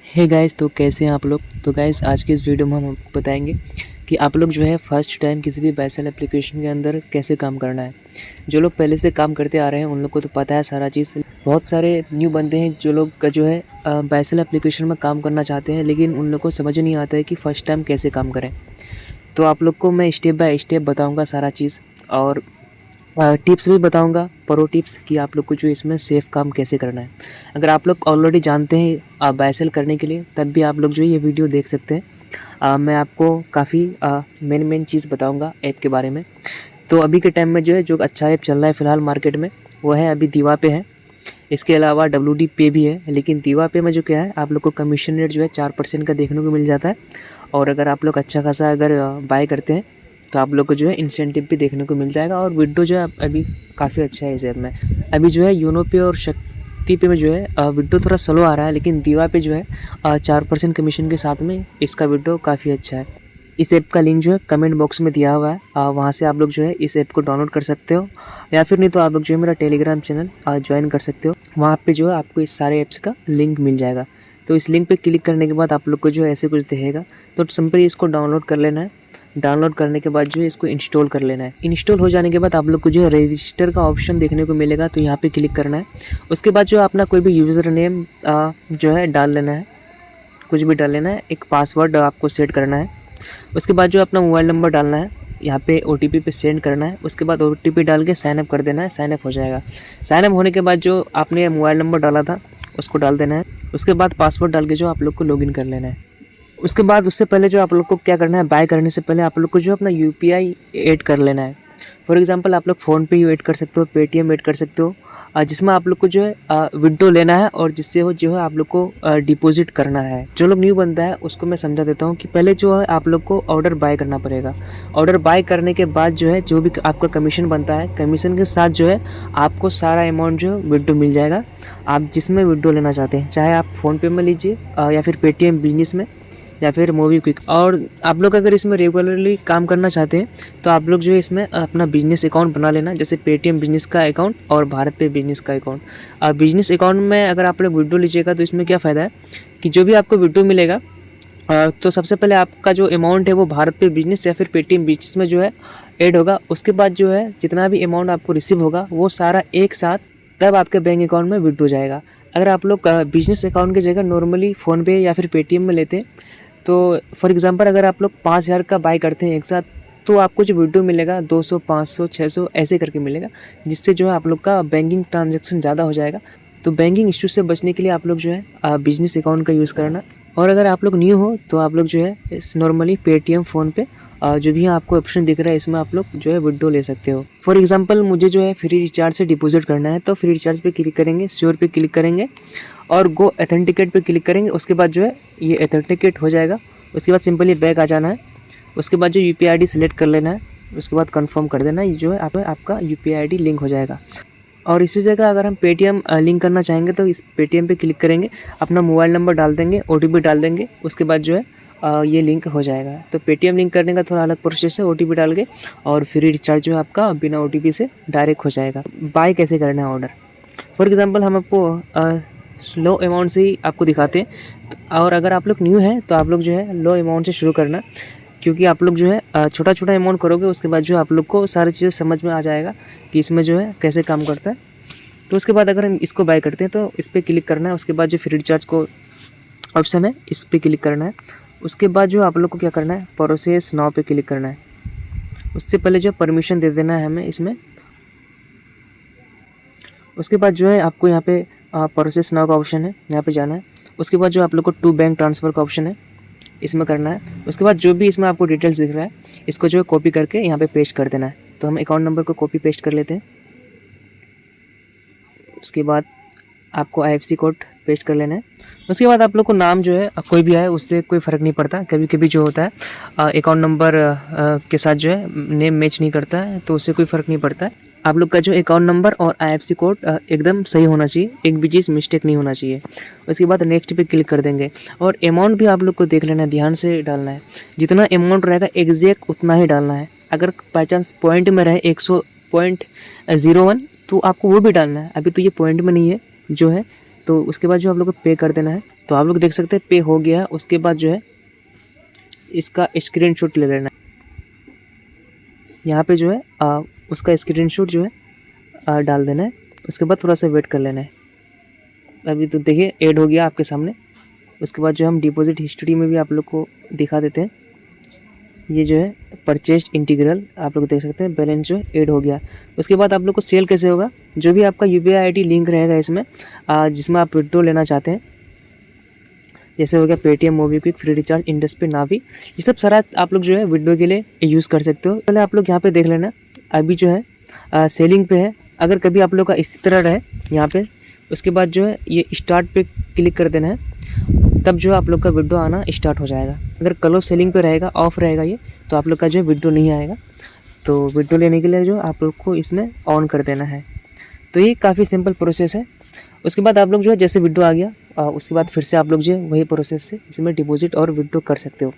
Hey guys, तो कैसे हैं आप लोग। तो गाइस, आज के इस वीडियो में हम आपको बताएंगे कि आप लोग जो है फर्स्ट टाइम किसी भी बाइसेल एप्लीकेशन के अंदर कैसे काम करना है। जो लोग पहले से काम करते आ रहे हैं उन लोग को तो पता है सारा चीज़। बहुत सारे न्यू बंदे हैं जो लोग का जो है बाइसेल एप्लीकेशन में काम करना चाहते हैं, लेकिन उन लोग को समझ नहीं आता है कि फ़र्स्ट टाइम कैसे काम करें। तो आप लोग को मैं स्टेप बाय स्टेप बताऊँगा सारा चीज़, और टिप्स भी बताऊंगा, प्रो टिप्स कि आप लोग को जो इसमें सेफ़ काम कैसे करना है। अगर आप लोग ऑलरेडी जानते हैं बाइसेल करने के लिए, तब भी आप लोग जो है ये वीडियो देख सकते हैं। मैं आपको काफ़ी मेन चीज़ बताऊंगा ऐप के बारे में। तो अभी के टाइम में जो है जो अच्छा ऐप चल रहा है फ़िलहाल मार्केट में, वो है अभी दीवा पे है। इसके अलावा WD पे भी है, लेकिन दीवा पे में जो क्या है आप लोग को कमीशन रेट जो है 4% का देखने को मिल जाता है। और अगर आप लोग अच्छा खासा अगर बाय करते हैं तो आप लोग को जो है इंसेंटिव भी देखने को मिल जाएगा। और विड्रो जो है अभी काफ़ी अच्छा है इस ऐप में। अभी जो है यूनो पे और शक्ति पे में जो है विड्रो थोड़ा स्लो आ रहा है, लेकिन दीवा पे जो है 4% कमीशन के साथ में इसका विड्रो काफ़ी अच्छा है। इस ऐप का लिंक जो है कमेंट बॉक्स में दिया हुआ है, वहाँ से आप लोग जो है इस ऐप को डाउनलोड कर सकते हो, या फिर नहीं तो आप लोग जो है मेरा टेलीग्राम चैनल ज्वाइन कर सकते हो। वहाँ पे जो है आपको इस सारे ऐप्स का लिंक मिल जाएगा। तो इस लिंक पे क्लिक करने के बाद आप लोग को जो है ऐसे कुछ दिखेगा, तो सिंपली इसको डाउनलोड कर लेना है। डाउनलोड करने के बाद जो है इसको इंस्टॉल कर लेना है। इंस्टॉल हो जाने के बाद आप लोग को जो है रजिस्टर का ऑप्शन देखने को मिलेगा, तो यहाँ पे क्लिक करना है। उसके बाद जो अपना कोई भी यूज़र नेम जो है डाल लेना है, कुछ भी डाल लेना है। एक पासवर्ड आपको सेट करना है। उसके बाद जो अपना मोबाइल नंबर डालना है, यहाँ पे OTP पे सेंड करना है। उसके बाद OTP डाल के साइन अप कर देना है, साइन अप हो जाएगा। साइन अप होने के बाद जो आपने मोबाइल नंबर डाला था उसको डाल देना है। उसके बाद पासवर्ड डाल के जो आप लोग को लॉगिन कर लेना है। उसके बाद उससे पहले जो आप लोग को क्या करना है, बाय करने से पहले आप लोग को जो अपना UPI ऐड कर लेना है। फॉर एग्जांपल आप लोग फ़ोनपे ऐड कर सकते हो, पेटीएम ऐड कर सकते हो, जिसमें आप लोग को जो है विड्रॉ लेना है और जिससे हो जो है आप लोग को डिपॉजिट करना है। जो लोग न्यू बनता है उसको मैं समझा देता हूँ कि पहले जो है आप लोग को ऑर्डर बाय करना पड़ेगा। ऑर्डर बाय करने के बाद जो है जो भी आपका कमीशन बनता है, कमीशन के साथ जो है आपको सारा अमाउंट जो है विड्रॉ मिल जाएगा। आप जिसमें विड्रॉ लेना चाहते हैं, चाहे आप फ़ोनपे में लीजिए या फिर पेटीएम बिजनेस में या फिर मोबीक्विक। और आप लोग अगर इसमें रेगुलरली काम करना चाहते हैं तो आप लोग जो है इसमें अपना बिजनेस अकाउंट बना लेना, जैसे पेटीएम बिजनेस का अकाउंट और भारत पे बिजनेस का अकाउंट। बिजनेस अकाउंट में अगर आप लोग विड्रॉ लीजिएगा तो इसमें क्या फ़ायदा है कि जो भी आपको विड्रॉ मिलेगा, तो सबसे पहले आपका जो अमाउंट है वो भारत पे बिजनेस या फिर पेटीएम बिजनेस में जो है ऐड होगा। उसके बाद जो है जितना भी अमाउंट आपको रिसीव होगा वो सारा एक साथ तब आपके बैंक अकाउंट में विड्रॉ जाएगा। अगर आप लोग बिजनेस अकाउंट की जगह नॉर्मली फ़ोनपे या फिर पेटीएम में लेते हैं, तो फॉर एग्जांपल अगर आप लोग 5,000 का बाय करते हैं एक साथ, तो आपको जो विड्रॉ मिलेगा 200, 500, 600 ऐसे करके मिलेगा, जिससे जो है आप लोग का बैंकिंग ट्रांजैक्शन ज़्यादा हो जाएगा। तो बैंकिंग इश्यू से बचने के लिए आप लोग जो है बिजनेस अकाउंट का यूज़ करना। और अगर आप लोग न्यू हो तो आप लोग जो है इस नॉर्मली पेटीएम, फ़ोनपे जो भी आपको ऑप्शन दिख रहा है इसमें आप लोग जो है विड्रॉ ले सकते हो। फॉर एग्जांपल मुझे जो है फ्री रिचार्ज से डिपॉजिट करना है, तो फ्री रिचार्ज पे क्लिक करेंगे, श्योर पे क्लिक करेंगे और गो ऑथेंटिकेट पे क्लिक करेंगे। उसके बाद जो है ये ऑथेंटिकेट हो जाएगा। उसके बाद सिंपली बैक आ जाना है। उसके बाद जो UPI ID सेलेक्ट कर लेना है। उसके बाद कंफर्म कर देना है, ये जो है आपका UPI ID लिंक हो जाएगा। और इसी जगह अगर हम पेटीएम लिंक करना चाहेंगे तो इस पेटीएम पे क्लिक करेंगे, अपना मोबाइल नंबर डाल देंगे, OTP डाल देंगे। उसके बाद जो है ये लिंक हो जाएगा। तो पेटीएम लिंक करने का थोड़ा अलग प्रोसेस है, OTP डाल के, और फ्री रिचार्ज जो है आपका बिना OTP से डायरेक्ट हो जाएगा। बाय कैसे करना है ऑर्डर, फॉर एग्जांपल हम आपको लो अमाउंट से ही आपको दिखाते हैं। और अगर आप लोग न्यू हैं तो आप लोग जो है लो अमाउंट से शुरू करना, क्योंकि आप लोग जो है छोटा छोटा अमाउंट करोगे, उसके बाद जो है आप लोग को सारी चीज़ें समझ में आ जाएगा कि इसमें जो है कैसे काम करता है। तो उसके बाद अगर हम इसको बाय करते हैं तो इस पर क्लिक करना है। उसके बाद जो फ्री रिचार्ज को ऑप्शन है इस पर क्लिक करना है। उसके बाद जो आप लोग को क्या करना है, प्रोसेस नाउ पे क्लिक करना है। उससे पहले जो परमिशन दे देना है हमें इसमें। उसके बाद जो है आपको यहाँ पे प्रोसेस नाउ का ऑप्शन है, यहाँ पे जाना है। उसके बाद जो आप लोग को टू बैंक ट्रांसफ़र का ऑप्शन है, इसमें करना है। उसके बाद जो भी इसमें आपको डिटेल्स दिख रहा है इसको जो है कॉपी करके यहाँ पे पेस्ट कर देना है। तो हम अकाउंट नंबर को कॉपी पेस्ट कर लेते हैं। उसके बाद आपको IFSC कोड पेस्ट कर लेना है। उसके बाद आप लोग को नाम जो है कोई भी आए उससे कोई फ़र्क नहीं पड़ता। कभी कभी जो होता है अकाउंट नंबर के साथ जो है नेम मैच नहीं करता है, तो उससे कोई फ़र्क नहीं पड़ता है। आप लोग का जो अकाउंट नंबर और IFSC कोड एकदम सही होना चाहिए, एक भी चीज़ मिस्टेक नहीं होना चाहिए। उसके बाद नेक्स्ट पे क्लिक कर देंगे। और अमाउंट भी आप लोग को देख लेना है, ध्यान से डालना है। जितना अमाउंट रहेगा एग्जैक्ट उतना ही डालना है। अगर बाई चांस पॉइंट में रहे 100.01 तो आपको वो भी डालना है। अभी तो ये पॉइंट में नहीं है, जो है तो उसके बाद जो आप लोग को पे कर देना है। तो आप लोग देख सकते हैं पे हो गया है। उसके बाद जो है इसका स्क्रीनशॉट ले लेना है। यहाँ पे जो है उसका स्क्रीनशॉट जो है डाल देना है। उसके बाद थोड़ा सा वेट कर लेना है। अभी तो देखिए ऐड हो गया आपके सामने। उसके बाद जो हम डिपॉजिट हिस्ट्री में भी आप लोग को दिखा देते हैं। ये जो है परचेस्ड इंटीग्रल आप लोग देख सकते हैं, बैलेंस जो है ऐड हो गया। उसके बाद आप लोग को सेल कैसे होगा, जो भी आपका यूपीआई आईडी लिंक रहेगा इसमें जिसमें आप विड्रॉ लेना चाहते हैं, जैसे हो गया Paytm, MobiKwik, free recharge, industry, Navi, ये सब सारा आप लोग जो है विड्रॉ के लिए यूज़ कर सकते हो। पहले आप लोग यहाँ पे देख लेना, अभी जो है सेलिंग पे है। अगर कभी आप लोग का इस तरह रहे यहाँ पे, उसके बाद जो है ये स्टार्ट पे क्लिक कर देना है, तब जो आप लोग का विड्रॉ आना स्टार्ट हो जाएगा। अगर क्लोज सेलिंग पे रहेगा, ऑफ रहेगा ये, तो आप लोग का जो है विड्रॉ नहीं आएगा। तो विड्रॉ लेने के लिए जो आप लोग को इसमें ऑन कर देना है। तो ये काफ़ी सिंपल प्रोसेस है। उसके बाद आप लोग जो है जैसे विड्रॉ आ गया उसके बाद फिर से आप लोग जो है वही प्रोसेस से इसमें डिपॉजिट और विड्रॉ कर सकते हो।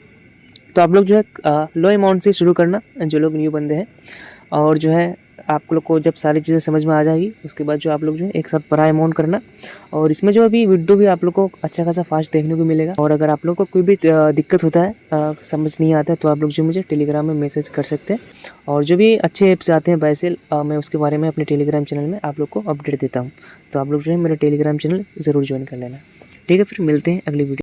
तो आप लोग जो है लो अमाउंट से शुरू करना, जो लोग न्यू बंदे हैं, और जो है आप लोग को जब सारी चीज़ें समझ में आ जाएगी उसके बाद जो आप लोग जो है एक साथ बड़ा अमाउंट करना। और इसमें जो अभी विड्रॉ भी आप लोग को अच्छा खासा फास्ट देखने को मिलेगा। और अगर आप लोग को कोई भी दिक्कत होता है, समझ नहीं आता है, तो आप लोग जो मुझे टेलीग्राम में मैसेज कर सकते हैं। और जो भी अच्छे ऐप्स आते हैं बायसेल, मैं उसके बारे में अपने टेलीग्राम चैनल में आप लोग को अपडेट देता हूँ। तो आप लोग जो है मेरे टेलीग्राम चैनल ज़रूर ज्वाइन कर लेना। ठीक है, फिर मिलते हैं अगली वीडियो।